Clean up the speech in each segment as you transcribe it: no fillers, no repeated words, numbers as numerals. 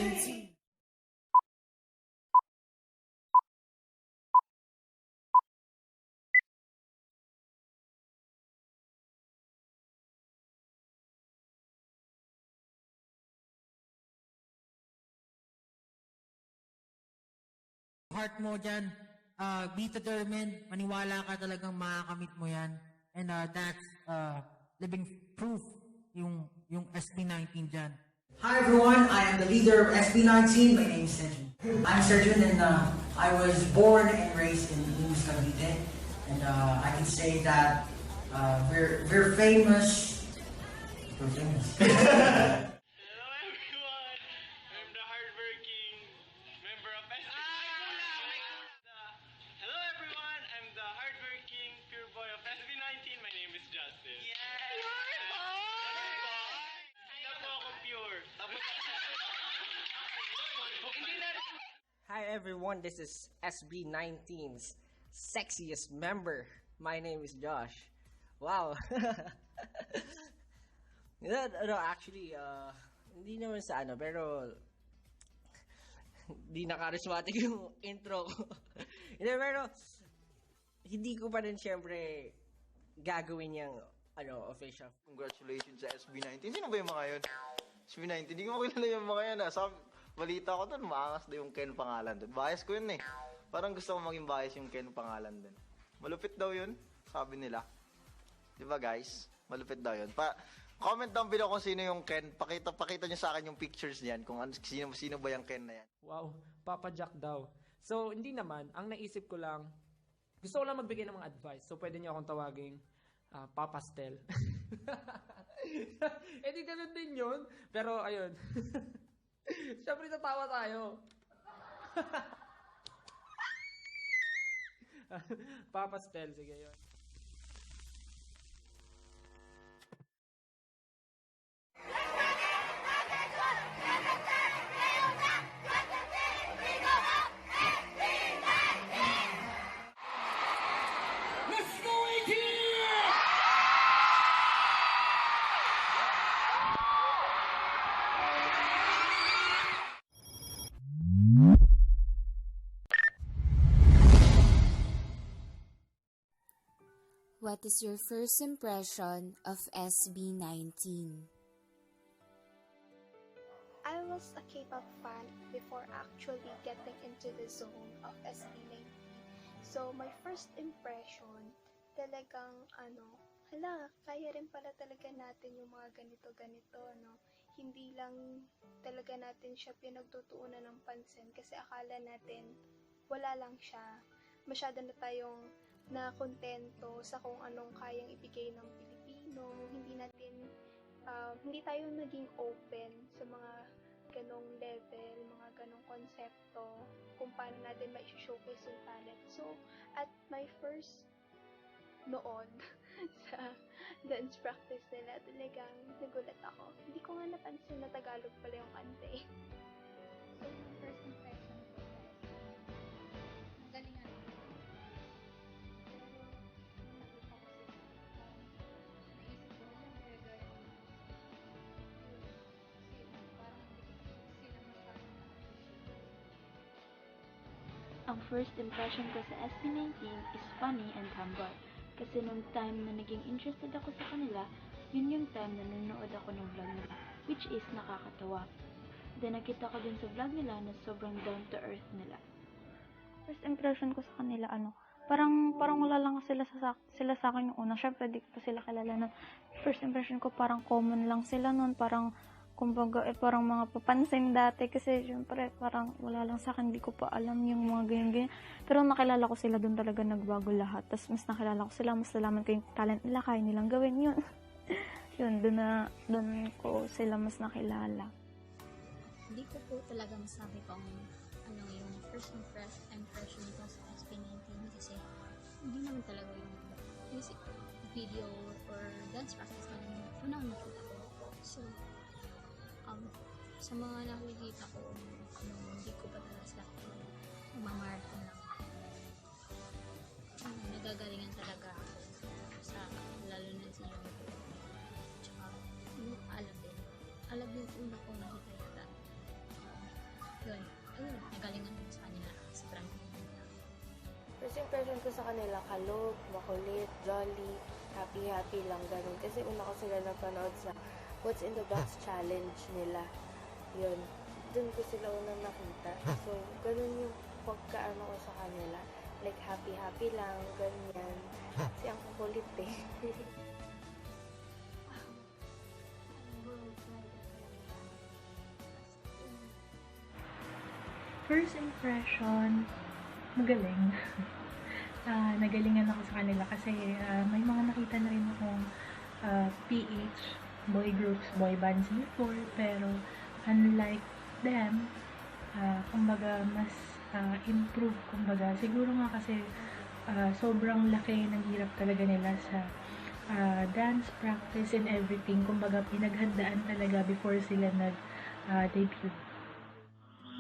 Heart mo dyan, be determined, maniwala ka talagang makakamit mo yan. And that's living proof yung SB19 dyan. Hi everyone, I am the leader of SB19. My name is Sergio. I'm Sergio and I was born and raised in Imus, Cavite. And I can say that we're famous. We're famous. Hello everyone! I'm the hardworking member of Hello everyone! I'm the hardworking pure boy of SB19. My name is Justin. Yes! Hindi na po ako pure. Hi everyone, this is SB19's sexiest member. My name is Josh. Wow. Actually, hindi naman sa pero hindi na charismatic yung intro ko. Hindi, pero hindi ko pa rin syempre gagawin yung official. Congratulations sa SB19. Sino ba yung mga yun? SB19, hindi ko makilala yung mga yan. Sabi, balita ko dun, maangas na yung Ken pangalan dun. Bias ko yun eh. Parang gusto ko maging bias yung Ken pangalan dun. Malupit daw yun, sabi nila. Diba guys? Malupit daw yun. Comment down below kung sino yung Ken. Pakita nyo sa akin yung pictures niyan. Kung sino ba yung Ken na yan. Wow, Papa Jack daw. So, hindi naman. Ang naisip ko lang, gusto ko lang magbigay ng mga advice. So, pwede niyo akong tawaging Papa Stel. Di ganun din yun. Pero, ayun. Siyempre, natawa tayo. Papa Stel, sige yun. What is your first impression of SB19? I was a K-pop fan before actually getting into the zone of SB19. So, my first impression, talagang kaya rin pala talaga natin yung mga ganito-ganito, no? Hindi lang talaga natin siya pinagtutuunan ng pansin kasi akala natin wala lang siya. Masyado na tayong na kontento sa kung anong kayang ibigay ng Pilipino. Hindi tayo naging open sa mga ganong level, mga ganong konsepto, kung paano natin ma-showcase yung talent. So, at my first noon sa dance practice nila, talagang nagulat ako. Hindi ko nga napansin na Tagalog pala yung kante. So, my first impression ko magaling nga. Ang first impression ko sa SB19 is funny and humble. Kasi nung time na naging interested ako sa kanila, yun yung time na nanonood ako ng vlog nila, which is nakakatawa. Then nakita ko din sa vlog nila na sobrang down to earth nila. First impression ko sa kanila, parang wala lang sila sa akin yung una. Syempre, di ko pa sila kilala nun. First impression ko, parang common lang sila nun. Parang, kumbaga, parang mga papansin dati. Kasi, syempre, parang wala lang sa akin. Di ko pa alam yung mga ganyan-ganyan. Pero nakilala ko sila dun talaga nagbago lahat. Tapos, mas nakilala ko sila, mas nalaman ko yung talent nila. Kaya nilang gawin yun. Yun, dun ko sila mas nakilala. Hindi ko po talaga masabi kung yung first impression ko sa SB19 kasi hindi naman talaga yung music video or dance practice na unang nakita ko. So, sa mga nakikita ko, hindi ko pa talaga sila mamamartin lang. Nagagalingan talaga ako sa lalo na si Yongko. Tsaka, alam din. Alam yung una ko nakita yata. ko sa kanila kalog, makulit, jolly, happy lang, ganun. Kasi una ko sila napanood sa What's in the Box challenge nila. Yun. Doon ko sila unang nakita. So, ganun yung pagkaano ko sa kanila. Like, happy lang, ganyan. Kasi ang kukulit eh. First impression, magaling. Nagalingan ako sa kanila kasi may mga nakita na rin akong PH, boy groups, boy bands before, pero unlike them, kumbaga mas improve, kumbaga. Siguro nga kasi sobrang laki ng hirap talaga nila sa dance practice and everything. Kumbaga pinaghandaan talaga before sila nag-debut.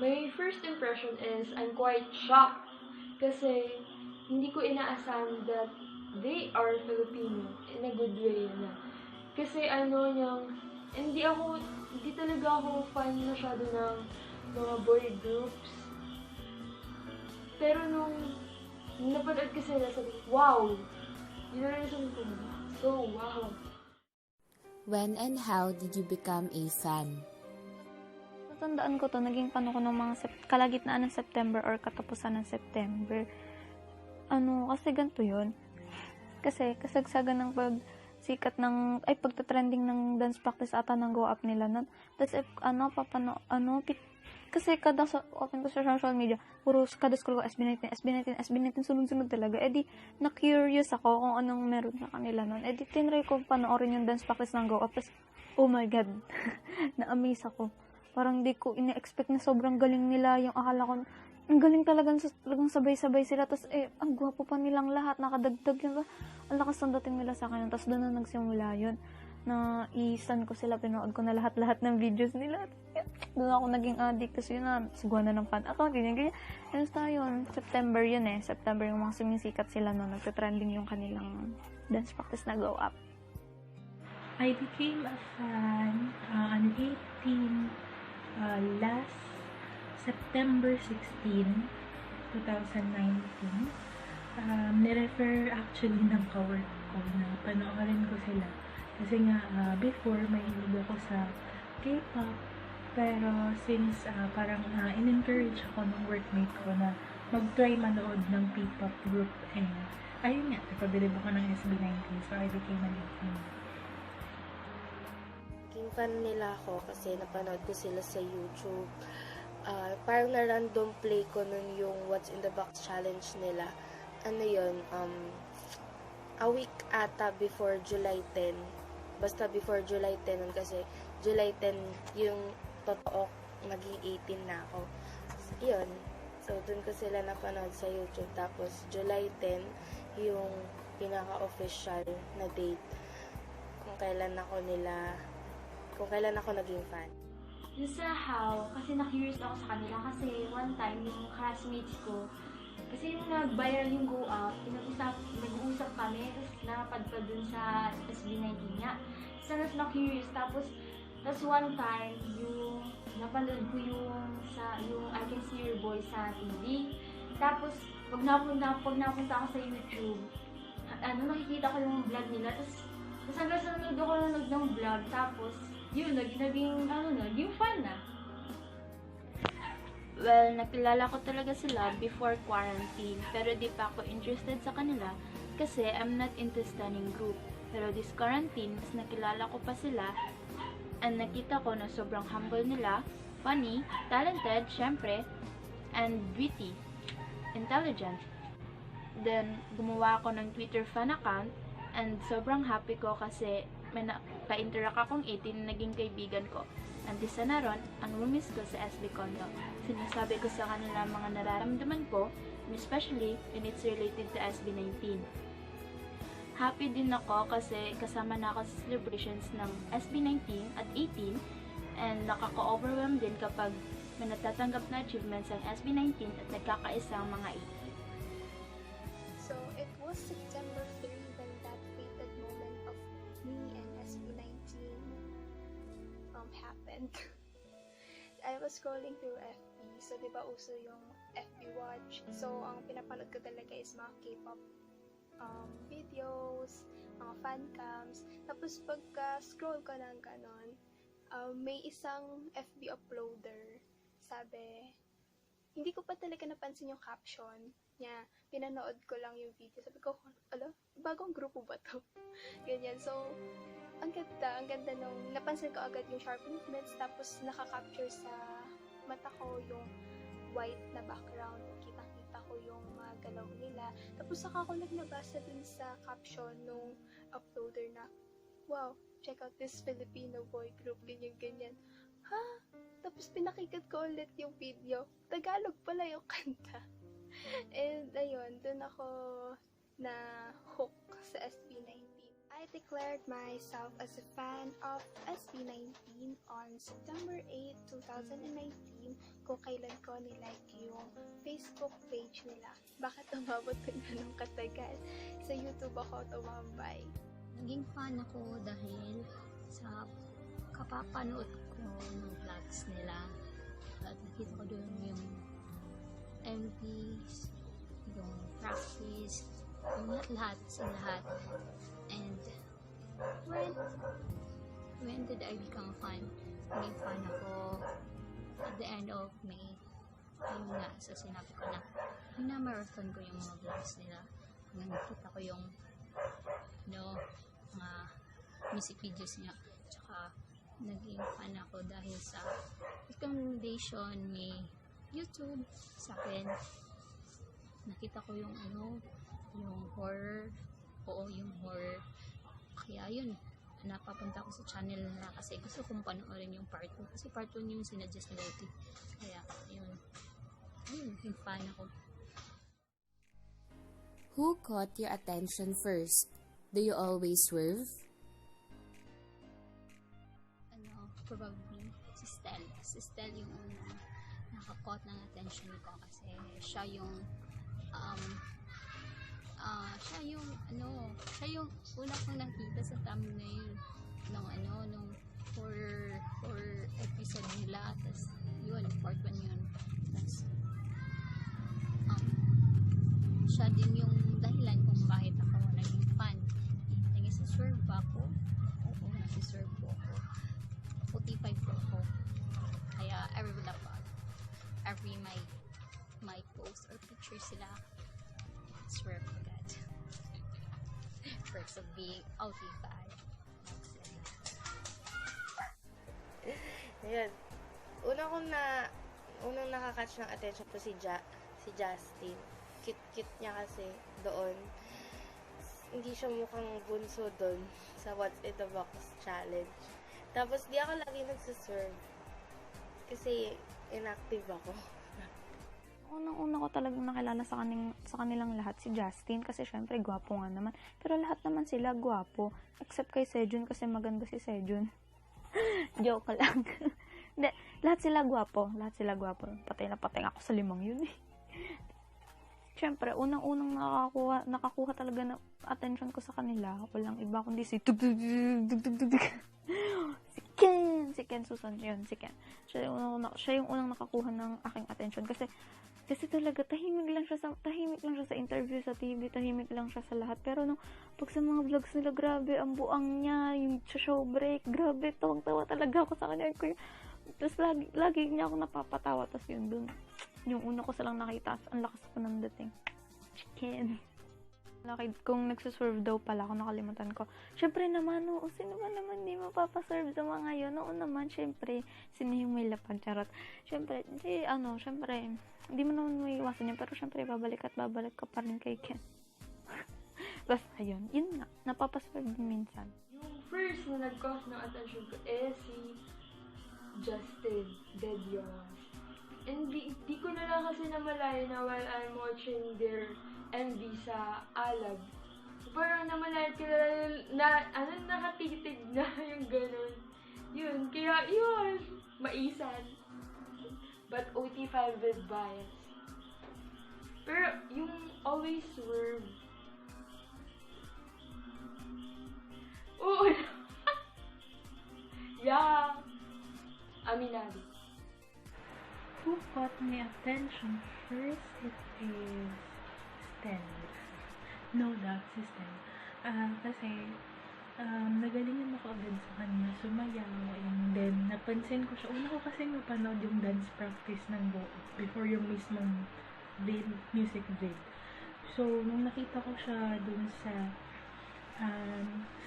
My first impression is I'm quite shocked kasi hindi ko inaasahan that they are Filipino in a good way na. Kasi hindi talaga ako fan masyado ng mga boy groups. Pero nung napanood ko sila, sabi ko, wow! Yun na rin sabi ko, so wow! When and how did you become a fan? Tandaan ko to, naging fan ako ng mga kalagitnaan ng September or katapusan ng September. Kasi ganito yun. Kasi kasagsagan ng pagtatrending ng dance practice ata ng go up nila nun. Tapos kasi kada open ko sa social media, puro kada scroll ko SB19, sunod-sunod talaga. Di, na-curious ako kung anong meron sa kanila nun. Di, tinry ko panoorin yung dance practice ng go up. Tapos, oh my God, na-amaze ako. Parang di ko ina-expect na sobrang galing nila. Yung akala ko, ang galing talagang sabay-sabay sila. Tapos, ang gwapo pa nilang lahat. Nakadagdag yun. Ang lakas ng dating nila sa akin. Tapos, doon na nagsimula yun. Na i-stan ko sila. Pinood ko na lahat-lahat ng videos nila. Doon ako naging addict. Tapos, yun na, siguan na ng fan account. Ganyan. Basta yun. September yun eh. September yung mga sumisikat sila no. Nagtitrending yung kanilang dance practice na go up. I became a fan on 18 last September 16, 2019. Nirefer actually ng kawork ko na panoorin ko sila. Kasi nga, before, may hilig ako sa K-pop. Pero since parang in-encourage ako ng workmate ko na mag-try manood ng P-pop group, ayun nga, napabilib ako ng SB19. So, I became an fan. Fan nila ako kasi napanood ko sila sa YouTube. Parang na-random play ko nun yung What's in the Box challenge nila. A week ata before July 10. Basta before July 10 nun kasi July 10 yung totoo maging 18 na ako. Yun. So, dun ko sila napanood sa YouTube. Tapos, July 10 yung pinaka-official na date kung kailan ako naging fan. Yung sa how, kasi na-curious ako sa kanila kasi one time yung classmates ko, kasi yung nag-viral yung go up, nag-uusap kami, tapos napadpad dun sa SB19 nga. Tapos na-curious, tapos one time, yung napanood ko yung I Can See Your Boy sa TV. Tapos, pag napunta ako sa YouTube, nakikita ko yung vlog nila, tapos hanggang sa nanood ako ng vlog, tapos, yun, naging fan na. Well, nakilala ko talaga sila before quarantine, pero di pa ako interested sa kanila kasi I'm not into stunning group. Pero this quarantine, mas nakilala ko pa sila and nakita ko na sobrang humble nila, funny, talented, syempre, and witty, intelligent. Then, gumawa ako ng Twitter fan account and sobrang happy ko kasi may ka-interact akong 18 na naging kaibigan ko. And isa na ron, ang roomies ko sa SB Condo. Sinasabi ko sa kanila mga nararamdaman ko, and especially when it's related to SB19. Happy din ako kasi kasama na ako sa celebrations ng SB19 at 18 and nakaka-overwhelm din kapag may natatanggap na achievements ang SB19 at nagkakaisa ang mga 18. So, it was September 3 when that fated moment of me and SB19 happened. I was was scrolling through FB. So, di ba uso yung FB Watch? So, ang pinapanood ko talaga is mga K-pop videos, mga fan cams. Tapos, pagka-scroll ko ng ganon, may isang FB uploader. Sabi, hindi ko pa talaga napansin yung caption niya. Pinanood ko lang yung video. Sabi ko, ala, bagong grupo ba to? Ganyan. So, ang ganda nung napansin ko agad yung sharp movements, tapos nakaka-capture sa mata ko yung white na background. Kitang-kita ko yung mga galaw nila. Tapos saka ko naglabasa dun sa caption nung uploader na, wow, check out this Filipino boy group, ganyan-ganyan. Ha? Tapos pinakinggan ko ulit yung video. Tagalog pala yung kanta. And ayun, dun ako na hook sa SB19. I declared myself as a fan of SB19 on September 8, 2019 kung kailan ko nilike yung Facebook page nila. Bakit umabot na ganun katagal? Sa YouTube ako tumambay. Naging fan ako dahil sa kapapanood ko ng vlogs nila. At nakita ko doon yung MVs, yung practice, yung lahat. And when did I become a fan? Naging fan ako at the end of May. Ayun nga, so sinabi ko na minamarathon ko yung mga vlogs nila. Hanggang nakita ko yung mga music videos niya. Tsaka naging fan ako dahil sa recommendation ni YouTube sa akin. Nakita ko yung yung horror. Oo, yung horror. Kaya yun, napapunta ko sa channel nila kasi gusto kong panoorin yung part 2. Kasi part 1 yung sinadjust nila ito. Kaya, yun, yung fan ako. Who caught your attention first? Do you always swerve? Probably si Stel. Si Stel yung unang nakakot ng attention ko kasi siya yung siya yung una kong nakita sa thumbnail nung horror episode nila. Tapos yun, part 1 yun. Tapos siya din yung dahilan kung bakit ako naging fan. Nag-swerve ba ako? Oo, nag-swerve po ako. 45 po ako. Kaya every my post or picture sila swerve agad. Perks of being autified. Ayan. Unang nakakatch ng attention ko si Justin. Cute niya kasi doon. Hindi siya mukhang bunso doon sa What's in the Box challenge. Tapos di ako lagi nagsaserve. Kasi inactive ako. Unang-una ko talagang nakilala sa kanilang lahat si Justin kasi syempre gwapo nga naman. Pero lahat naman sila gwapo. Except kay Sejun kasi maganda si Sejun. Joke lang. Hindi, lahat sila gwapo. Patay na patay ako sa 5 yun eh. Syempre, unang-unang nakakuha talaga ng attention ko sa kanila. Walang iba kundi si Ken Susan yun, si Ken. Siya yung unang nakakuha ng aking attention kasi talaga tahimik lang siya sa interview sa TV, tahimik lang siya sa lahat. Pero pag sa mga vlogs nila, grabe ang buang niya, yung show break, grabe, tawang-tawa talaga ako sa kanya. Tapos lagi niya ako napapatawa. Tapos yun dun, yung una ko silang nakita, ang lakas ko ng dating. Chicken. Kung nagsuserve daw pala ako, nakalimutan ko. Syempre naman, sino ba naman di mapapaserve sa mga yun? Oo naman, syempre, sino yung may lapag, charot. Syempre, hindi mo naman may iwasan yun, pero syempre, babalik ka pa rin kay Ken. Basta yun nga, napapaserve din minsan. Yung first na nag-cause ng attention ko si Justin Dedios. And di ko na lang kasi namalaya na while I'm watching their MV sa Alab. Parang namalaya ko na nakatitig na yung ganun. Yun, kaya yun, maisan. But OT5 with bias. Pero yung always swerve. Oo. Yeah. Aminado. Who caught my attention first? It is Stel. No doubt si Stel. Kasi nagalingan ako agad sa kanya, sumayaw, and then napansin ko siya. Una ko kasi mapanood yung dance practice ng Go before yung mismong music vid. So, nung nakita ko siya dun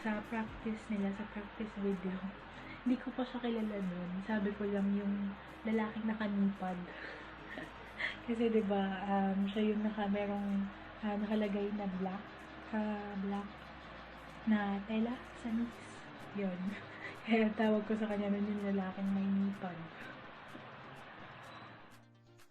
sa practice nila, sa practice video, hindi ko pa siya kilala nun. Sabi ko lang yung lalaking nakanipad. Kasi diba, siya yung merong nakalagay na black na tela sa knees. Yun. Kaya tawag ko sa kanya nun yung lalaking may nipad.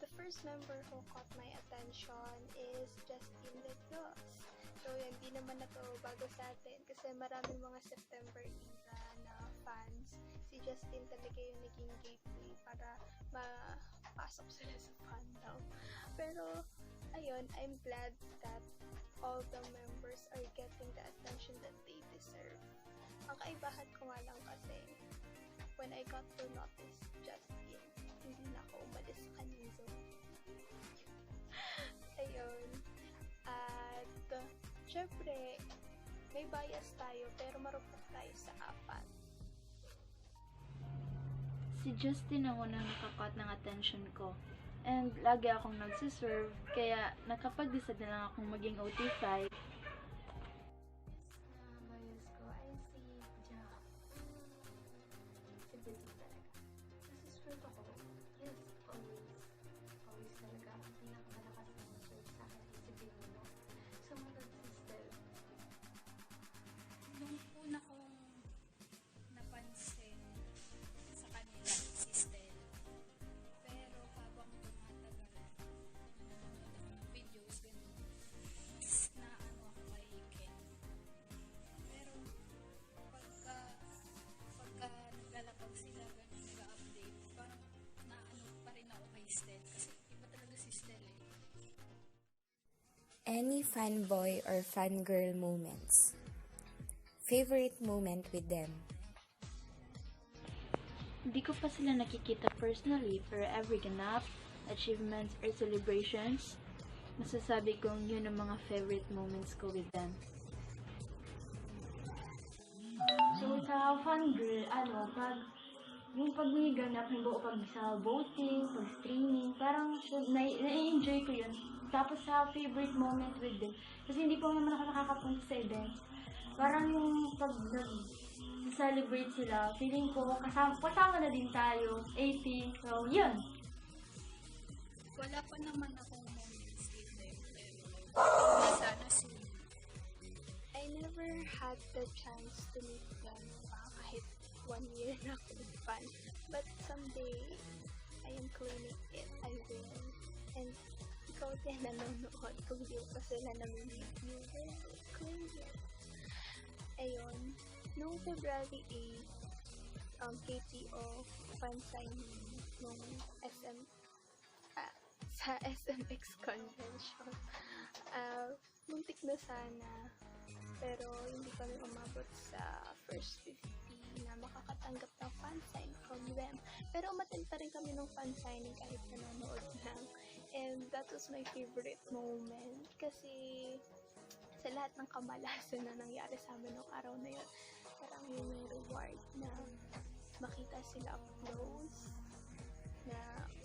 The first member who caught my attention is Justin Ledros. So, hindi naman na to bago sa atin kasi maraming mga September era na fans. Si Justin talaga yung naging gateway para mapasok sila sa fandom. Pero, ayun, I'm glad that all the members are getting the attention that they deserve. Ang kaibahan ko nga lang kasi, when I got to notice Justin, hindi na ako umalis sa kanyang zone. Ayun. At, syempre, may bias tayo, pero marupok tayo sa apat. Si Justin ang unang nakakot ng attention ko. And lagi akong nagsiserve, kaya nakapag-decide na lang akong maging OT5. Bias ko ay si Jack. Si Betty talaga. Nasiserve ako. Yes, always. Always talaga. Ang pinakamalakas na mag-serve sa akin si Benino. Sumunod si Stel. Nung una kong napansin sa kanila si Stel, pero habang tumatagal, videos, ganun, mas naano ako kay Ken. Pero pagka naglalapag sila, ganun, nag-update, parang naano pa rin ako kay Stel kasi iba talaga si Stel eh. Any fanboy or fangirl moments? Favorite moment with them? Hindi ko pa sila nakikita personally, pero every ganap, achievements, or celebrations, masasabi kong yun ang mga favorite moments ko with them. So, sa fangirl, yung pag may ganap, pag sa voting, pag streaming, parang na-enjoy ko yun. Tapos sa favorite moment with them, kasi hindi po naman ako nakakapunta sa event. Parang yung pag celebrate sila, feeling ko kasama na din tayo, 80, so yun. Wala pa naman akong moments with them, pero sana soon. I never had the chance to meet them kahit 1 year na ako fan. But someday, I am claiming it. I will. And ikaw din nanonood kung di ko sila namimit. You will claim it. Ayun. Noong February 8, KTO fan signing nung sa SMX convention. Muntik na sana, pero hindi kami umabot sa first 50 na makakatanggap ng fan sign from them. Pero umattend pa rin kami ng fan signing kahit nanonood lang. And that was my favorite moment kasi sa lahat ng kamalasan na nangyari sa amin nung araw na yun, parang yung may reward na makita sila up close, na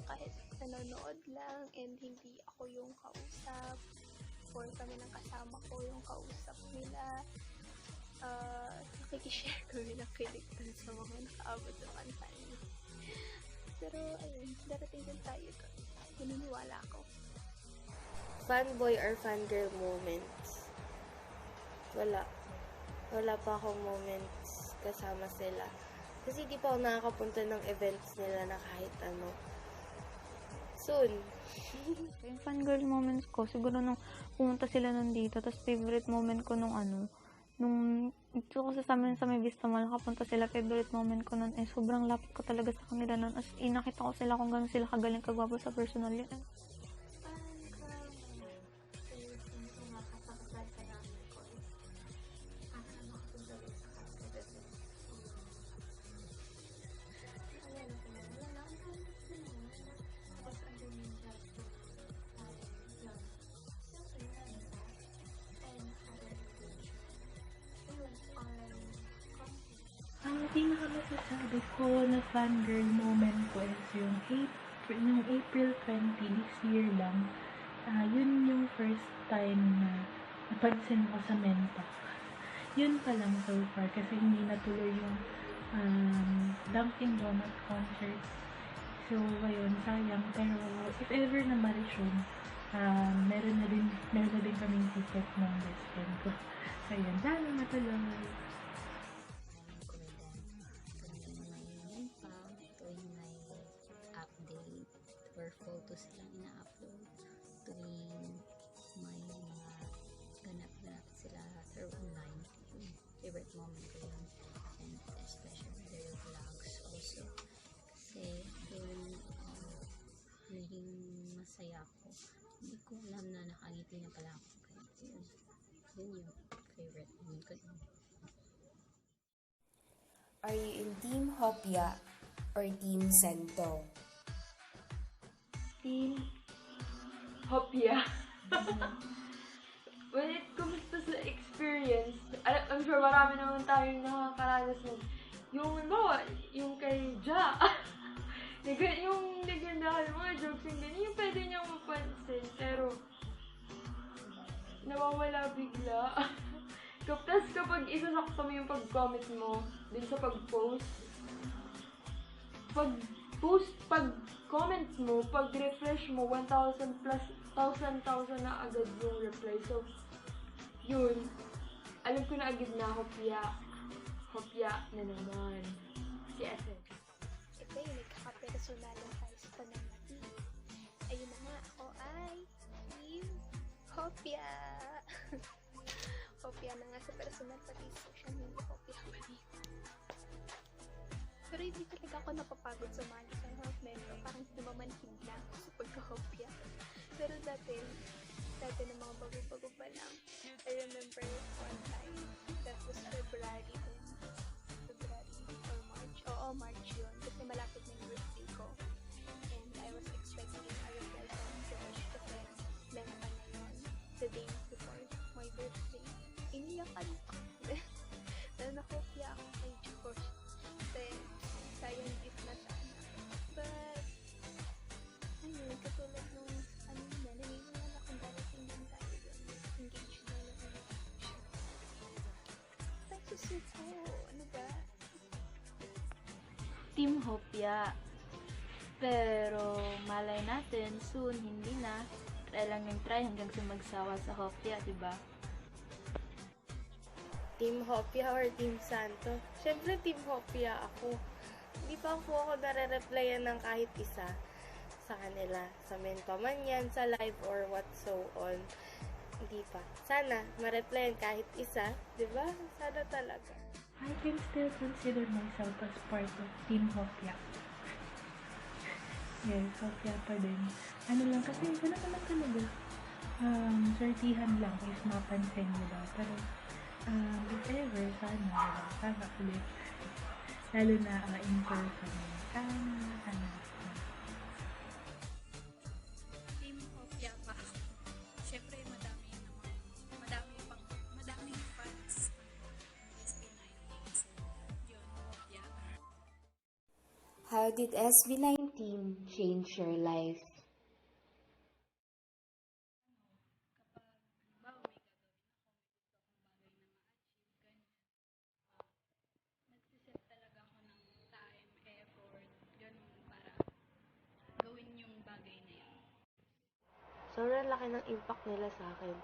kahit nanonood lang and hindi ako yung kausap or kami ng kasama ko yung kausap nila, nakikishare kami ng kilig dun sa mga nakaabot sa pantay. Pero ayun, darating din tayo doon. Naniniwala ako. Fanboy or fangirl moments? Wala pa akong moments kasama sila. Kasi di pa ako nakakapunta ng events nila na kahit ano. Soon. Yung fangirl moments ko, siguro nung pumunta sila nandito, tapos favorite moment ko nung ito ko sa amin sa may Vista Mall, nakapunta sila, favorite moment ko nun, sobrang lapit ko talaga sa kanila nun, as nakita ko sila kung gano'n sila kagaling kagwapo sa personal yun. masasabi ko na fangirl moment ko is yung April 20 this year lang. Yun yung first time na napansin ko sa Mentalk. Yun pa lang so far kasi hindi natuloy yung Dunkin' Donut concert. So, ayun, sayang. Pero, if ever na ma-resume, meron na din kaming ticket ng best friend ko. So, ayun, sana matuloy. Tuwing may update or photos silang ina-upload, tuwing may mga ganap-ganap sila through online, yung favorite moment ko yun, and especially their vlogs also, kasi yun, naging masaya ako, hindi ko alam na nakangiti na pala ako, kaya yun yung favorite moment ko yun. Are you in Team Hopia or Team Sento? Team Hopia. When it comes to sa experience, I'm sure marami naman tayong nakakaranas nun. Yung, bawa, yung kay Ja. Yung nagandahan mga jokes yung ganyan, yung pwede niyang mapansin, pero nawawala bigla. Tapos kapag isasakto mo yung pag-comment mo din sa pag-post, pag-comment mo, pag-refresh mo, 1,000 plus, 1,000 na agad yung reply. So, yun. Alam ko na agad na Hopya na naman. Si Ethel. Ito yung nagkakapersonalan tayo sa pananati. Ayun na nga, ako ay Team Hopia. Hopia na nga sa personal, pati social media, Hopia pa rin. Pero hindi talaga ako napapagod sumali sa Metro. Parang namamanhid na ako sa pagka-Hopia. Pero dati ng mga bago-bago pa lang. I remember one time, that was February or March. Oo, March yun. Kasi malapit na yung birthday ko. And I was expecting a reply from Josh kasi meron pa na yun the day before my birthday. Iniyakan ko. Nakopya ako kay Josh. Kasi sayang gift na sana. But, ayun, katulad nung naniniwala na kung darating din tayo doon. Engage na lang. Nagsusuko. Ano ba? Team Hopia. Pero malay natin, soon hindi na. Try lang yung try hanggang sa magsawa sa Hopia, diba? Team Hopia or Team Santo? Siyempre, Team Hopia ako. Hindi pa ako nare-replyan ng kahit isa sa kanila. Sa mento man yan, sa live or what so on. Hindi pa. Sana, ma-replyan kahit isa. Diba? Sana talaga. I can still consider myself as part of Team Hopia. Yes, Hopia pa din. Ano lang, kasi wala naman talaga. Sortihan lang if mapansin nila. Pero, if ever, sana ulit. Lalo na in person. Sana. Team Hopia pa. Siyempre, madaming fans. SB19. Yun, Hopia. How did SB19 change your life? Nagsiset talaga ako ng time, effort, ganun, para gawin yung bagay na yun. Sobrang laki ng impact nila sa akin.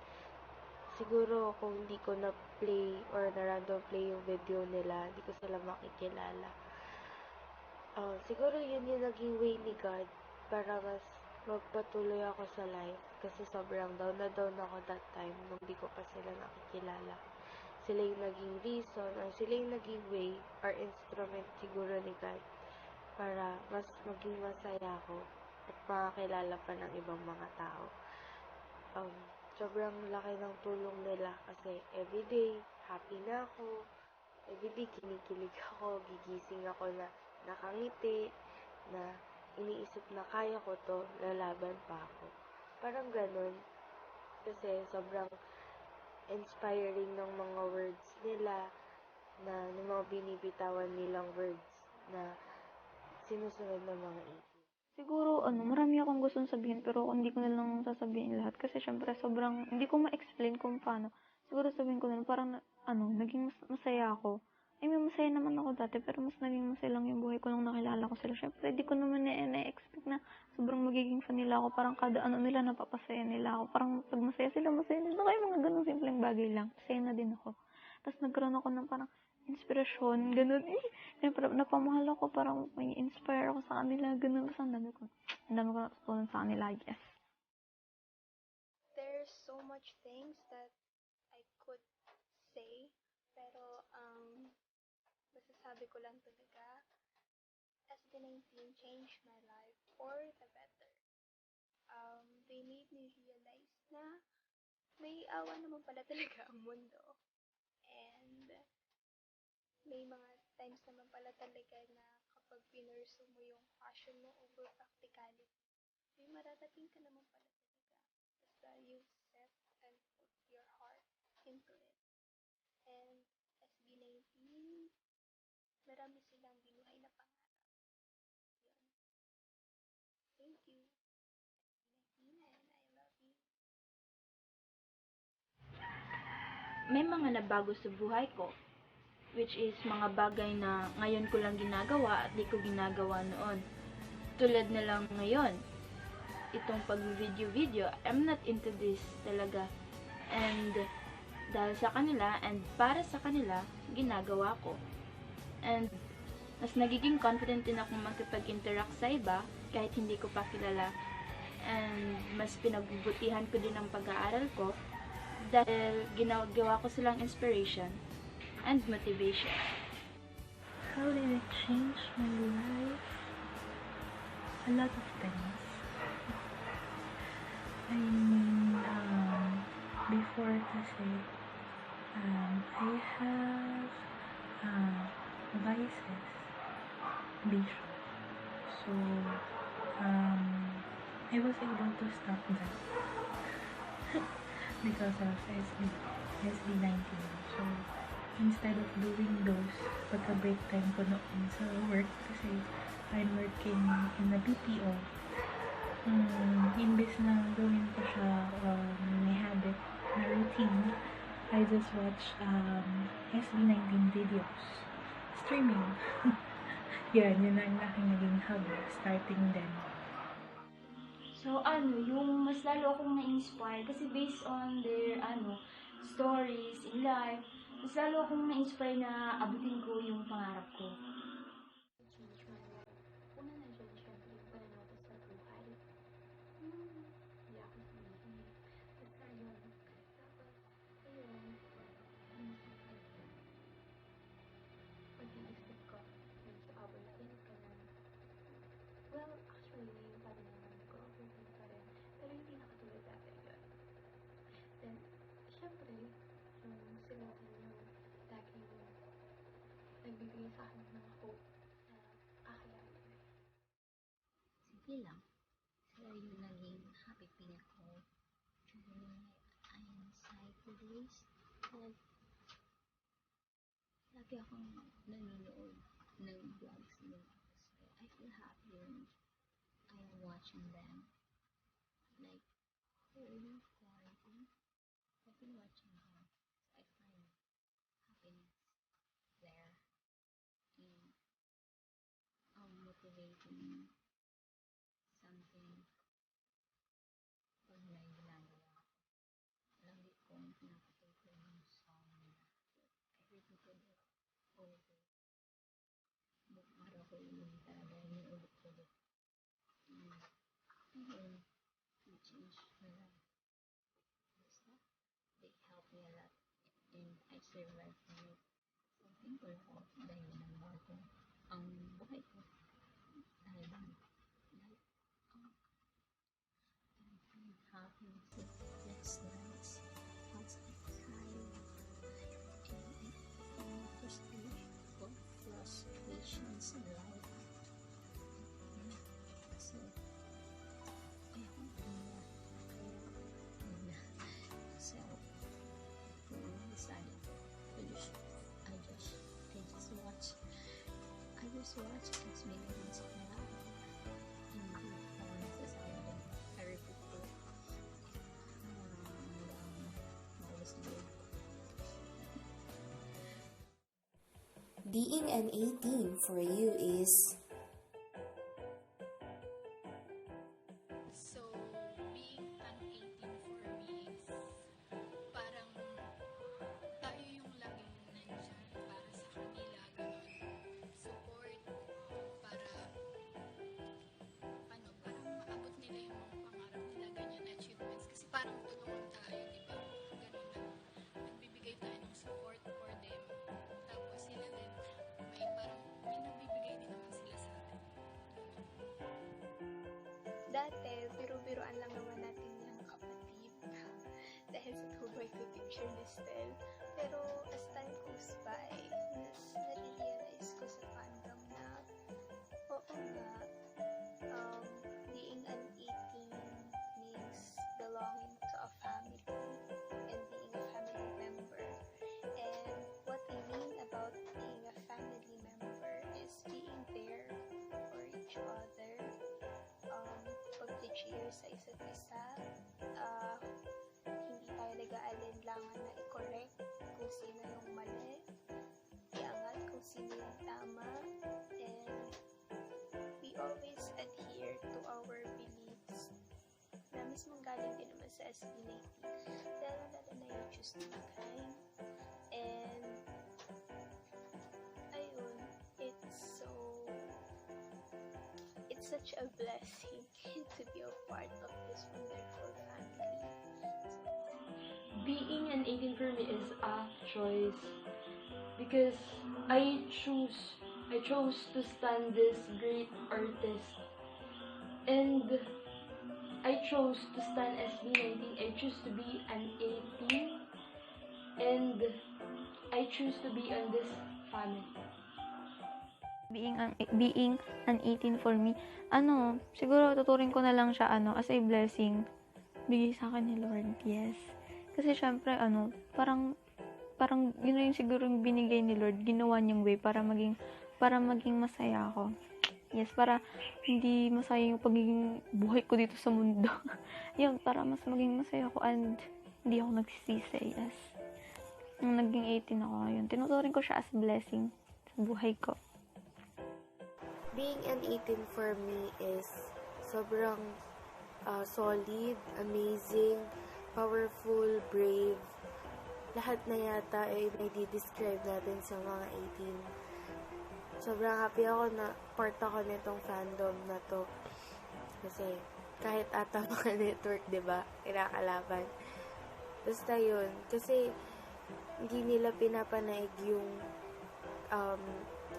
Siguro kung hindi ko na-play or na-random play yung video nila, hindi ko sila makikilala. Siguro yun yung naging way ni God para mas magpatuloy ako sa life. Kasi sobrang down na down ako that time nung di ko pa sila nakikilala. Sila yung naging reason or sila yung naging way or instrument siguro ni God para mas maging masaya ako at makakilala pa ng ibang mga tao. Sobrang laki ng tulong nila kasi everyday happy na ako, everyday kinikilig ako, gigising ako na nakangiti, na iniisip na kaya ko to, lalaban pa ako. Parang ganun. Kasi sobrang inspiring ng mga words nila, ng mga binibitawan nilang words na sinusunod ng mga 18. Siguro, marami akong gustong sabihin, pero hindi ko na lang sasabihin lahat. Kasi, syempre, sobrang, hindi ko ma-explain kung paano. Siguro, sabihin ko na lang, parang, naging masaya ako. I mean, masaya naman ako dati, pero mas naging masaya lang yung buhay ko nung nakilala ko sila. Syempre, di ko naman na-expect na sobrang magiging fan nila ako. Parang kada nila, napapasaya nila ako. Parang, pag masaya sila, masaya nila. Kaya mga ganun simpleng bagay lang. Masaya na din ako. Tapos, nagkaroon ako ng parang, inspirasyon, ganun. Siyempre, napamahal ako, parang may inspire ako sa kanila, ganun. Basta ang dami ko natutunan sa kanila, yes. There's so much things that I could say, pero masasabi ko lang talaga, SB19 changed my life for the better. They made me realize na may awa naman pala talaga ang mundo. And may mga times naman pala talaga na kapag pinursu mo yung passion mo over practicality, may mararating ka naman pala talaga. Basta you set and put your heart into it. And SB19, marami silang binuhay na pangarap. Yun. Thank you. SB19, and I love you. May mga nabago sa buhay ko, which is mga bagay na ngayon ko lang ginagawa at di ko ginagawa noon. Tulad na lang ngayon, itong pag-video, I'm not into this talaga. And dahil sa kanila and para sa kanila, ginagawa ko. And mas nagiging confident din akong makipag-interact sa iba kahit hindi ko pa kilala. And mas pinagbubutihan ko din ang pag-aaral ko dahil ginagawa ko silang inspiration and motivation. How did it change my life? A lot of things. I mean, before kasi, I have vices, bisyo. So, I was able to stop that because of SB19. So, instead of doing those pagka-break time ko noon sa work kasi I'm working in a BPO, imbes na gawin ko siya may habit na routine, I just watch SB19 videos, streaming. Yun ang aking naging hobby starting then. So, yung mas lalo akong na-inspire kasi based on their, stories in life, mas lalo akong na-inspire na abutin ko yung pangarap ko. Change my life. Una na dyan, syempre, yung pananaw sa buhay. Hindi ako sabihin. Basta yun. Tapos, ayun, pag-iisip ko, yun sa overthink ka na. Well, actually, sabi naman ko, overthink pa rin. Pero hindi na katulad dati yun. Then, syempre, yung sila din yung laging nagbibigay sa akin ng hope na kakayanin. Simple lang. Sila yung naging happy pill ko during my anxiety days. And lagi akong nanonood ng vlogs nila. So I feel happy when I am watching them. Like, during quarantine, I've been watching them. So I find happiness there in motivating something pag may ginagawa. Lagi kong pinapatuloy yung song nila. I repeated it over. Buong araw ko yun talaga yung ulit-ulit. And it changed my life. Basta, they helped me a lot. And I survived from it. So, thankful ako dahil nanawa ko ang buhay ko. Dahil having sleepless nights, constant crying, and frustrations in life. So, ayoko na. So, I decided I just watch watch SB19 sa kanila. Hindi ako nagsasabi doon. I repeat po. Maubos na yun. Being an 18 for you is So, being an 18 for me is parang tayo yung laging nandyan para sa kanila, ganun. Support para parang maabot nila yung mga pangarap nila, ganyan, achievements. Kasi parang tulungan tayo, di ba? Ganun na. Nagbibigay tayo ng support for them. Tapos sila din, may parang may nagbibigay din naman sila sa atin. Dati, biro-biroan lang naman natin yung kapatid dahil sa tubay ko picture ni Stel. Pero as time goes by, mas nare-realize ko sa fandom na oo nga, being an 18 means belonging to a family and being a family member. And what I mean about being a family member is being there for each other, pag-cheer sa isa't isa, hindi tayo nag-aalinlangan na i-correct kung sino yung mali, iangat kung sino yung tama, and we always adhere to our beliefs na mismong galing din naman sa SB19, lalo na yung choose to be kind, and ayun, it's such a blessing to be a part of this wonderful family. Being an 18 for me is a choice because I chose to stand this great artist, and I chose to stand SB19. I choose to be an 18, and I choose to be on this family. Being an 18 for me, siguro tuturing ko na lang siya, as a blessing. Bigay sa akin ni Lord, yes. Kasi syempre, parang yun na yung siguro yung binigay ni Lord, ginawa niyang way para maging masaya ako. Yes, para hindi masaya yung pagiging buhay ko dito sa mundo. Yun, para mas maging masaya ako and hindi ako nagsisisi, yes. Nung naging 18 ako, yun, tinuturing ko siya as blessing sa buhay ko. Being an 18 for me is sobrang solid, amazing, powerful, brave. Lahat na yata ay may di-describe natin sa mga 18. Sobrang happy ako na part ako nitong fandom na to. Kasi kahit ata mga network, diba? Kinakalaban. Basta yun. Kasi hindi nila pinapanaig yung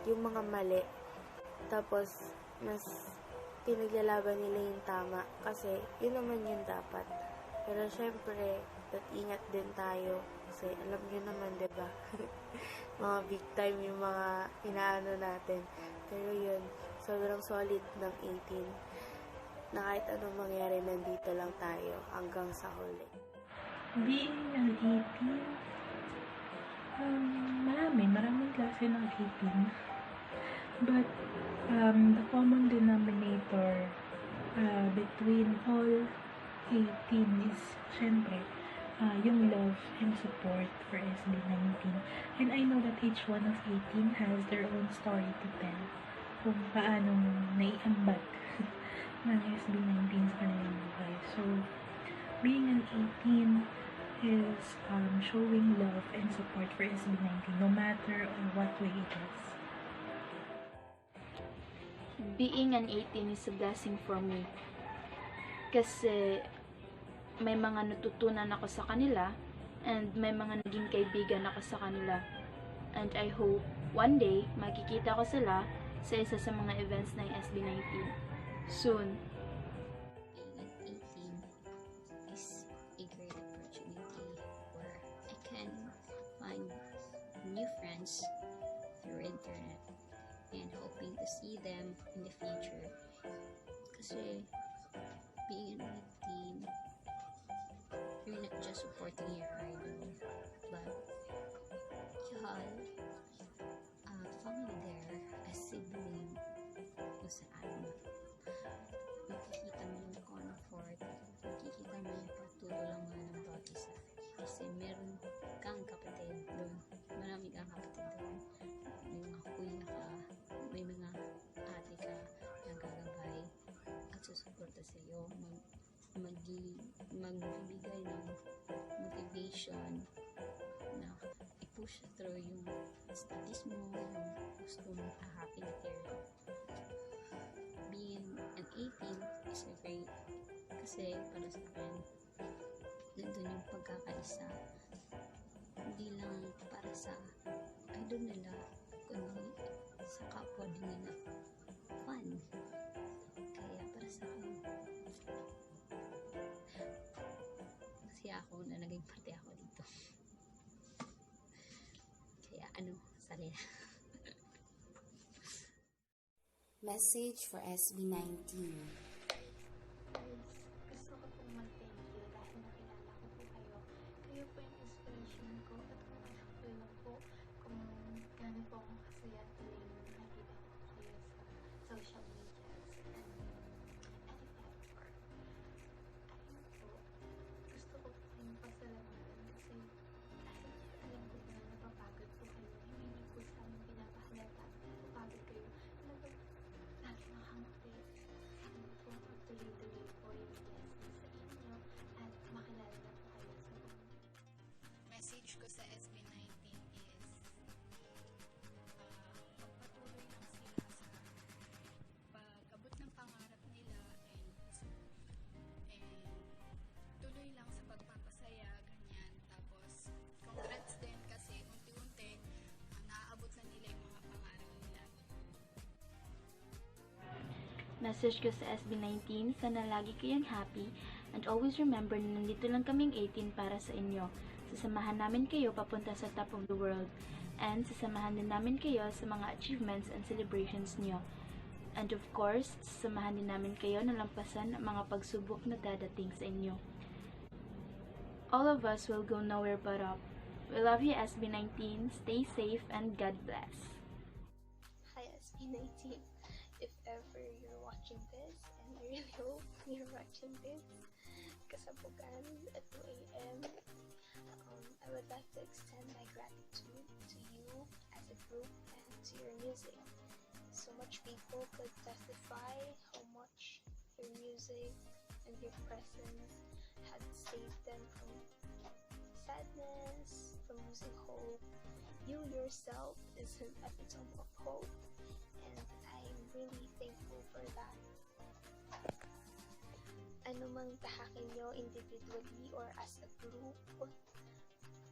mga mali. Tapos, mas pinaglalaban nila yung tama. Kasi, yun naman yung dapat. Pero, syempre, ingat din tayo. Kasi, alam nyo naman, diba? Mga big time yung mga inaano natin. Pero, yun, sobrang solid ng 18. Na kahit anong mangyari, nandito lang tayo hanggang sa huli. Being an 18, maraming klase ng 18. But the common denominator between all 18 is syempre yung love and support for SB19. And I know that each one of 18 has their own story to tell kung paano naiambag ng SB19 sa kanilang buhay. So, being an 18 is showing love and support for SB19 no matter what way it is. Being an 18 is a blessing for me. Kasi may mga natutunan ako sa kanila and may mga naging kaibigan ako sa kanila. And I hope one day makikita ko sila sa isa sa mga events ng SB19 soon. Being an 18 is a great opportunity where I can find new friends through internet and hoping to see them in the future. Kasi being an 18, you're not just supporting your idol, but you have a family there, a sibling, susuporta sa iyo, magbibigay ng motivation na i-push through yung studies mo, yung gusto mo happy na career. Being an 18 is a great, kasi para sa akin, nandun yung pagkakaisa. Hindi lang para sa idol nila, kundi sa kapwa din nila fun. Kaya para sa akin, kasi ako na naging parte ako dito. Kaya sarili. Message for SB19. Gusto ko pong mag-thank you dahil nakilala ko po kayo. Kayo po yung inspiration ko at kung nakakatulong po kung gano'n po akong kasaya tuwing nakita ko kayo sa social medias and anything for. Ayun po, gusto ko po yung pasalamatan kasi dahil alam ko na napapagod po kayo, hindi niyo po sa amin pinapahalata, napapagod kayo, lagi nakangiti. Sana po tuloy-tuloy po yung blessings sa inyo at makilala na po kayo sa buong mundo. Message ko sa SB19 is magpatuloy lang sila sa pag-abot ng pangarap nila and tuloy lang sa pagpapasaya, ganyan. Tapos, congrats din kasi unti-unti naaabot na nila yung mga pangarap nila. Message ko sa SB19, sana lagi kayong happy and always remember na nandito lang kaming 18 para sa inyo. Sasamahan namin kayo papunta sa top of the world and sasamahan din namin kayo sa mga achievements and celebrations nyo. And of course, sasamahan din namin kayo na lampasan ang mga pagsubok na dadating sa inyo. All of us will go nowhere but up. We love you SB19, stay safe and God bless. Hi SB19, if ever you're watching this, and I really hope you're watching this, kasabugan at 2 a.m., I would like to extend my gratitude to you as a group and to your music. So much people could testify how much your music and your presence had saved them from sadness, from losing hope. You yourself is an epitome of hope, and I'm really thankful for that. Ano mang tahakin nyo individually or as a group,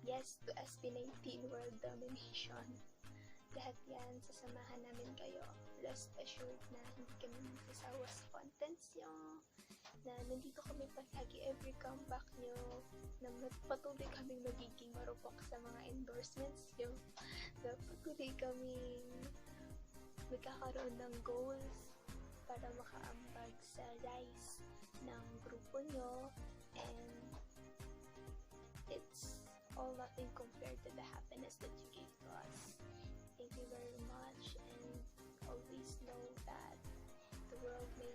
yes to SB19 World Domination. Lahat yan, sasamahan namin kayo. Rest assured na hindi kami magsasawa sa contents nyo, na nandito kami palagi every comeback nyo, na patuloy kaming magiging marupok sa mga endorsements nyo, na patuloy kaming magkakaroon ng goals para makaambag sa rise ng grupo nyo, and it's all nothing compared to the happiness that you gave to us. Thank you very much, and always know that the world may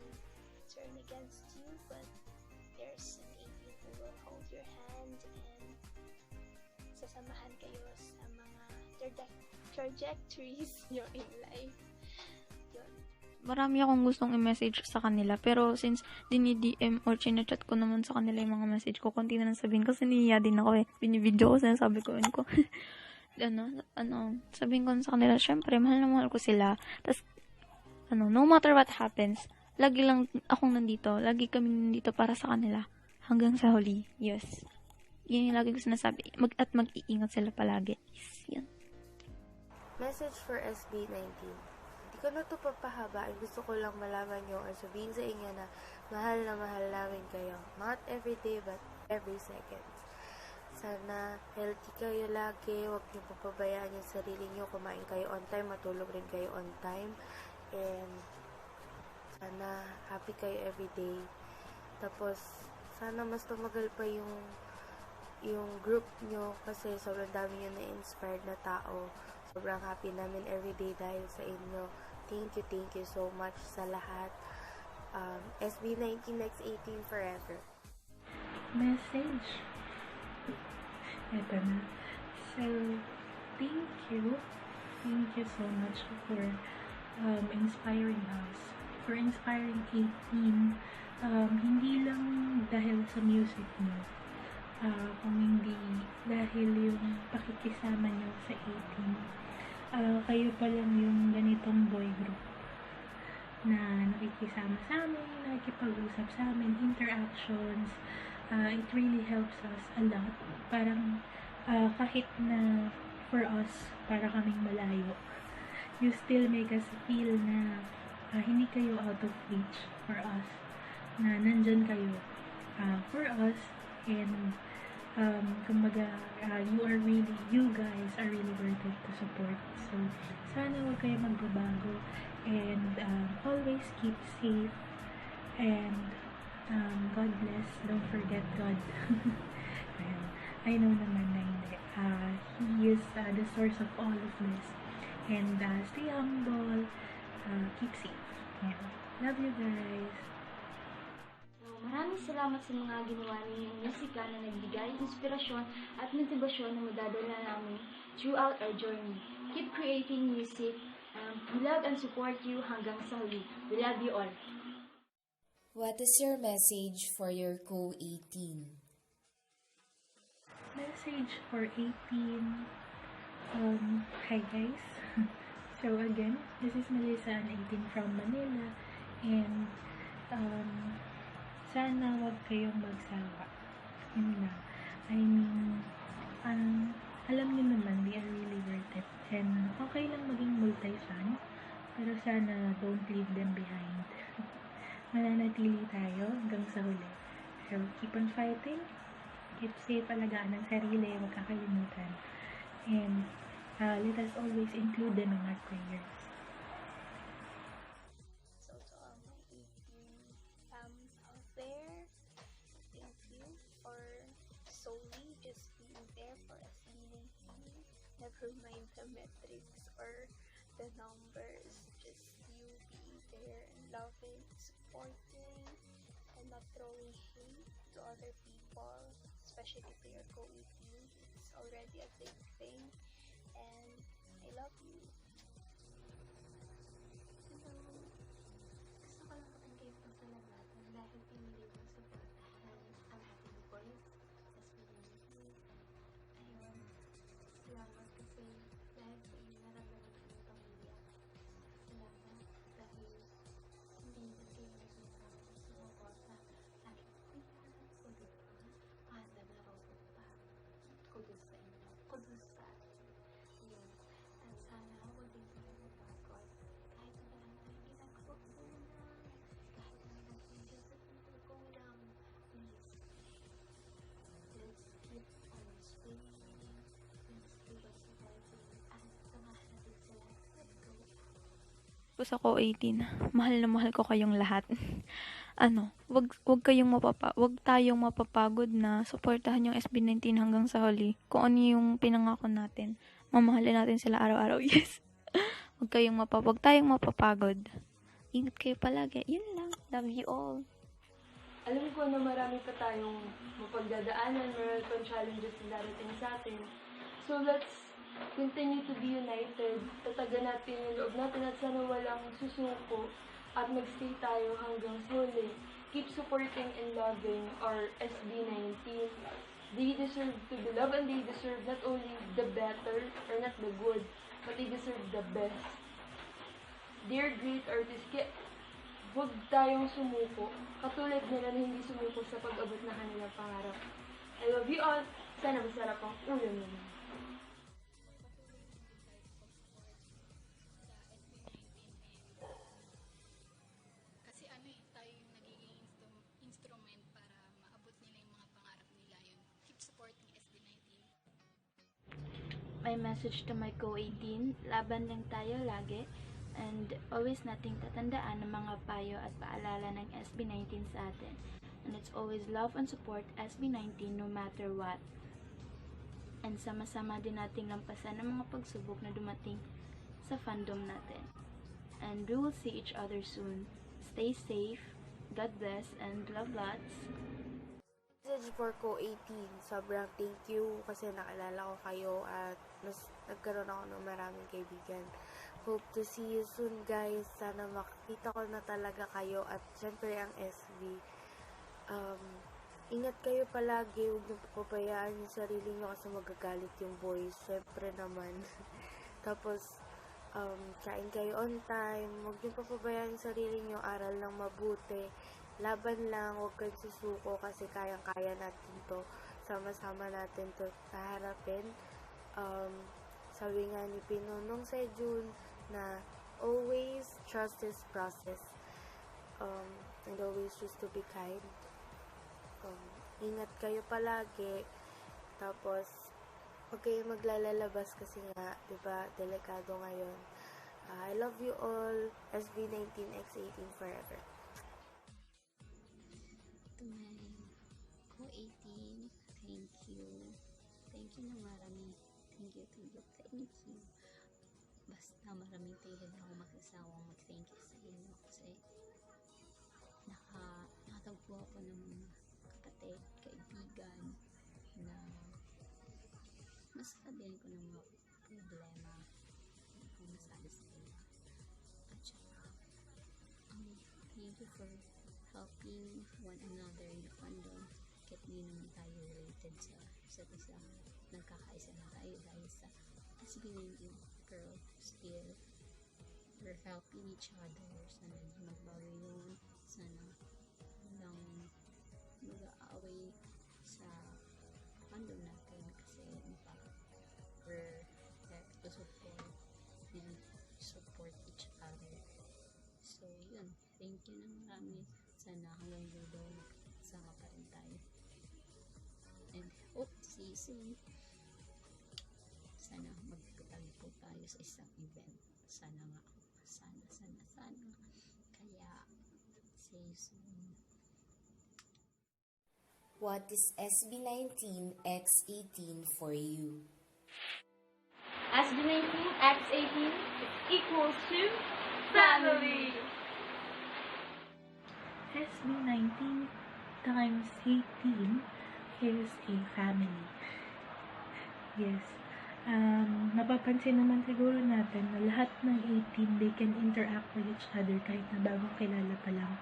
turn against you, but there's an angel who will hold your hand and sasamahan kayo sa mga trajectories nyo in life. Yun. Marami akong gustong i-message sa kanila, pero since dinidm or chinachat ko naman sa kanila yung mga message ko, konti na lang sabihin ko, siniya din ako eh. Binivideo ko, sinasabi ko, sabihin ko sa kanila, syempre, mahal na mahal ko sila. Tapos, no matter what happens, lagi lang akong nandito, lagi kami nandito para sa kanila, hanggang sa huli. Yes. Yun yung lagi ko sinasabi, at mag-iingat sila palagi. Yes, yan. Message for SB19. Hindi ko na ito papahabain. Gusto ko lang malaman nyo or sabihin sa inyo na mahal namin kayo. Not every day, but every second. Sana healthy kayo lagi. Huwag nyo papabayaan yung sarili nyo. Kumain kayo on time. Matulog rin kayo on time. And sana happy kayo every day. Tapos, sana mas tumagal pa yung group nyo kasi sobrang dami nyo na-inspired na tao. Sobrang happy namin everyday dahil sa inyo. Thank you so much sa lahat. SB19 next 18 forever. Message. Ito na. So, thank you so much for inspiring us for inspiring 18, hindi lang dahil sa music mo, kung hindi dahil yung pakikisama nyo sa 18. Kayo pa lang yung ganitong boy group na nakikisama sa amin, nakikipag-usap sa amin, interactions. It really helps us a lot. Parang kahit na for us, para kaming malayo, you still make us feel na hindi kayo out of reach for us, na nandyan kayo for us, and kumbaga, you guys are really worth it to support. So, sana huwag kayo magbabago, and always keep safe, and God bless, don't forget God. Ayan. I know naman na hindi. He is the source of all of this, and stay humble, keep safe. Ayan. Love you guys. Maraming salamat sa mga ginawa ninyong musika na nagbigay inspirasyon at motibasyon na madadala namin throughout our journey. Keep creating music. We love and support you hanggang sa huli. We love you all. What is your message for your co-18? Message for 18. Hi guys. So again, this is Melissa, an 18 from Manila, and sana wag kayong magsawa. Yun lang. I mean, alam niyo naman, we are really worth it. And okay lang maging multi-fan, pero sana don't leave them behind. Mananatili tayo hanggang sa huli. So, keep on fighting. Keep safe, alagaan ang sarili, huwag kakalimutan. And let us always include them in our prayers. So to all my 18 fans out there, thank you for solely just being there for SB19. Never mind the metrics or the numbers, just you being there and loving, supporting, and not throwing hate to other people, especially to your co-18. It's already a big thing, and I love you. Hello. Gusto ko lang katanggay pasalamatan dahil pinili kong supportahan ang ating boys sa SB19. Ayun. Salamat kasi dahil sa inyo nararamdaman ko yung pamilya. Salamat dahil hindi na kayo nagsasawa sumuporta sa aking kuya, kudos pa, handa na robot pa. Kudos sa inyo. Kudos sa akin. Yun. At sana huwag din kayo mapagod. Kahit na wala na tayong ginagawa kulang. Kahit na wala tayong ginagawa kulang. Please. Let's keep on swinging. Let's keep on supporting. At samahan natin sila. Let's go. Tapos ako 18, mahal na mahal ko kayong lahat. Wag tayong mapapagod na suportahan yung SB19 hanggang sa huli. Kung ano yung pinangako natin, mamahalin natin sila araw-araw. Yes. Wag tayong mapapagod. Ingat kayo palagi. Yun lang. Love you all. Alam ko na marami pa tayong mapagdadaanan, marami pang challenges na darating sa atin. So let's continue to be united. Tatagan natin yung loob natin at sana walang susuko at magstay tayo hanggang sa huli. Keep supporting and loving our SB19. They deserve to be loved, and they deserve not only the better or not the good, but they deserve the best. They're great artists. Kaya huwag tayong sumuko. Katulad nila na hindi sumuko sa pag-abot na kanilang pangarap. I love you all. Sana masarap ang ulam naman. Kasi tayo yung nagiging instrument para maabot nila yung mga pangarap nila. Yun. Keep supporting SB19. My message to my co-18, laban lang tayo lagi, and always nating tatandaan ang mga payo at paalala ng SB19 sa atin. And it's always love and support SB19 no matter what. And sama-sama din nating lampasan ang mga pagsubok na dumating sa fandom natin. And we will see each other soon. Stay safe, God bless, and love lots. Message for co-18, sobrang thank you kasi nakilala ko kayo at nagkaroon ako ng maraming kaibigan Hope to see you soon, guys. Sana makita ko na talaga kayo at syempre ang SB. Ingat kayo palagi. Huwag niyo papabayaan yung sarili niyo kasi magagalit yung boys. Syempre naman. Tapos, kain kayo on time. Huwag niyo papabayaan yung sarili niyo. Aral lang mabuti. Laban lang. Huwag kayong susuko kasi kayang-kaya natin to. Sama-sama natin to kaharapin. Sabi nga ni Pinonong Sejun na always trust this process. And always choose to be kind. Ingat kayo palagi. Tapos, huwag kayo maglalalabas kasi nga, diba, delikado ngayon. I love you all. SB19X18 forever. To my co-18, thank you. Thank you na marami. Thank you. Basta maraming thank you na ako mag-asawang mag-thank you sa inyo kasi nakatagpo ako ng mga kapatid, kaibigan na masasabihan ko ng mga problema kung masabi sa kanila. At saka, thank you for helping one another in the fandom. Kahit di naman tayo related sa isa't isa. Nagkakaisa na tayo dahil sa SB19, pero still we're helping each other. Sana di magbago yun. Sana walang mag-aaway sa fandom natin kasi we're there to support and support each other. So yun, thank you na marami. Sana hanggang dulo sama pa rin tayo. And hope to see you soon. Sana magkatagi po tayo sa isang event. Sana nga. Sana. Kaya, see you soon. What is SB19X18 for you? SB19X18 is equals to family. SB19 times 18 is a family. Yes. Napapansin naman siguro natin na lahat ng 18, they can interact with each other kahit na bagong kilala pa lang.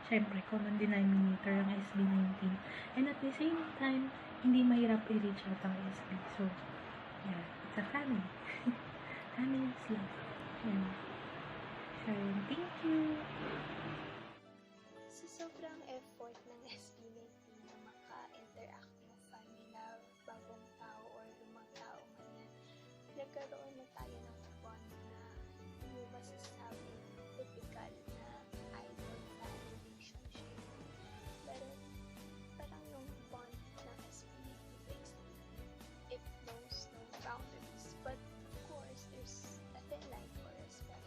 Siyempre, common denominator ang SB19. And at the same time, hindi mahirap i-reach out ang SB. So, yeah, it's a family. Family is love. Yeah. So, thank you. Sa sobrang effort ng SB19 na maka-interact ng family na bagong tao or lumang tao man yan, nagkaroon na tayo ng bond na hindi masasabing typical na idol-fan relationship. Pero parang yung bond ng SB19 it knows no boundaries. But of course, there's a thin line for respect.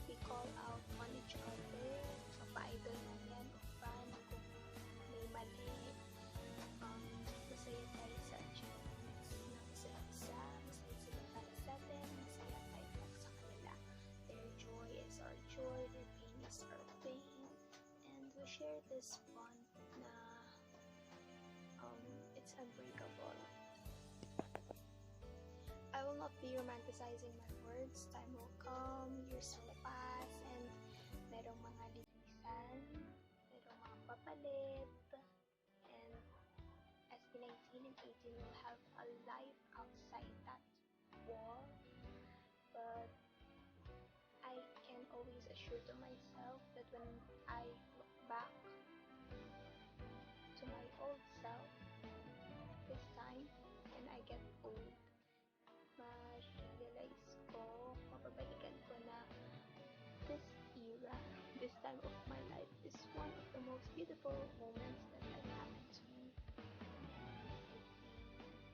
We call out on each other, mapa-idol man yan o fan, kung may mali, masaya tayo sa achievements ng isa't isa, masaya sila para sa atin, masaya tayo para sa kanila. Their joy is our joy, their pain is our pain, and we share this bond na it's unbreakable. I will not be romanticizing my words. Time will come, years will pass, and merong mga lilisan, merong mga papalit, and SB19 and 18 will have a life outside that wall. But I can always assure to myself that when I look back to my old self, this time, when I get old, ma-realize ko, mapabalikan ko na this era, this time of my life is one of the most beautiful moments that have happened to me.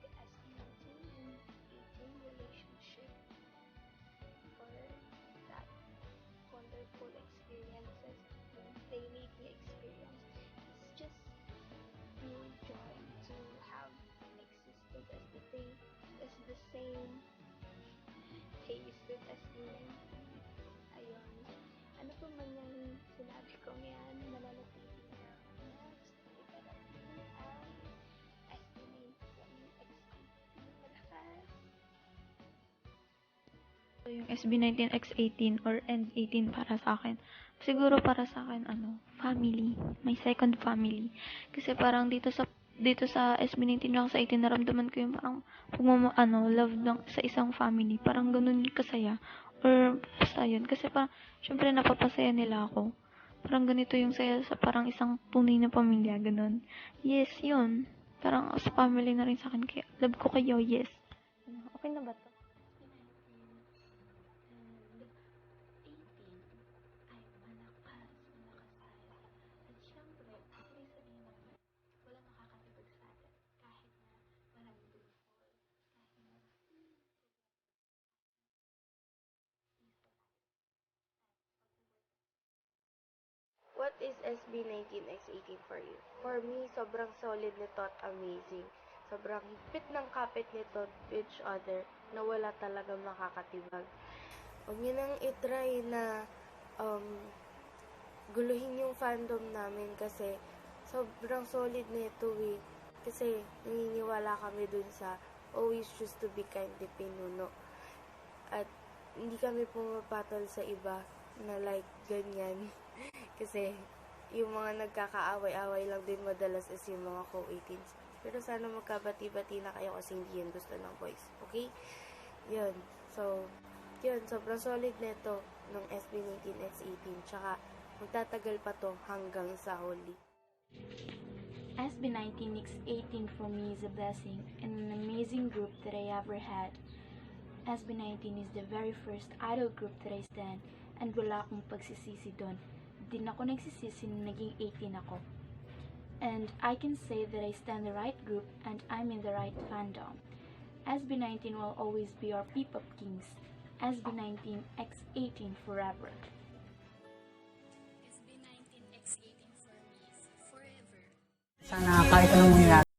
The SB19 and 18 relationship for that wonderful experiences they made me experience. It's just pure joy to have existed as the same taste with SB19. Ayun. Ano po man yung sinabi kong yan, mananatili na gusto ko parating ang SB19 X18 malakas. yung SB19X18 or N18 para sa akin. Siguro para sa akin, family. My second family. Kasi parang dito sa SB19 lang sa 18 naramdaman ko yung parang love ng sa isang family. Parang ganun kasaya. Or basta yun. Kasi parang, syempre napapasaya nila ako. Parang ganito yung saya sa parang isang tunay na pamilya. Ganun. Yes, yun. Parang sa family na rin sa akin. Kaya love ko kayo, yes. Okay na ba to? What is SB19X18 for you? For me, sobrang solid nito at amazing. Sobrang higpit ng kapit nito to each other na wala talaga makakatibag. Huwag nyo nang itry na guluhin yung fandom namin kasi sobrang solid nito eh. Kasi naniniwala kami dun sa always choose to be kind ni Pinuno. At hindi kami pumapatol sa iba na like ganyan. Kasi yung mga nagkakaaway-away lang din madalas is yung mga co-18s. Pero sana magkabati-bati na kayo kasi hindi yan gusto ng boys. Okay? Yun. So, yun. Sobrang solid nito ng SB19X18. Tsaka, magtatagal pa to hanggang sa huli. SB19X18 for me is a blessing and an amazing group that I ever had. SB19 is the very first idol group that I stand and wala akong pagsisisi doon. Din ako nagsisisi na naging 18 ako. And I can say that I stand the right group and I'm in the right fandom. SB19 will always be our P-pop kings. SB19X18 forever. SB19X18 for me forever. Sana kahit anong mangyari,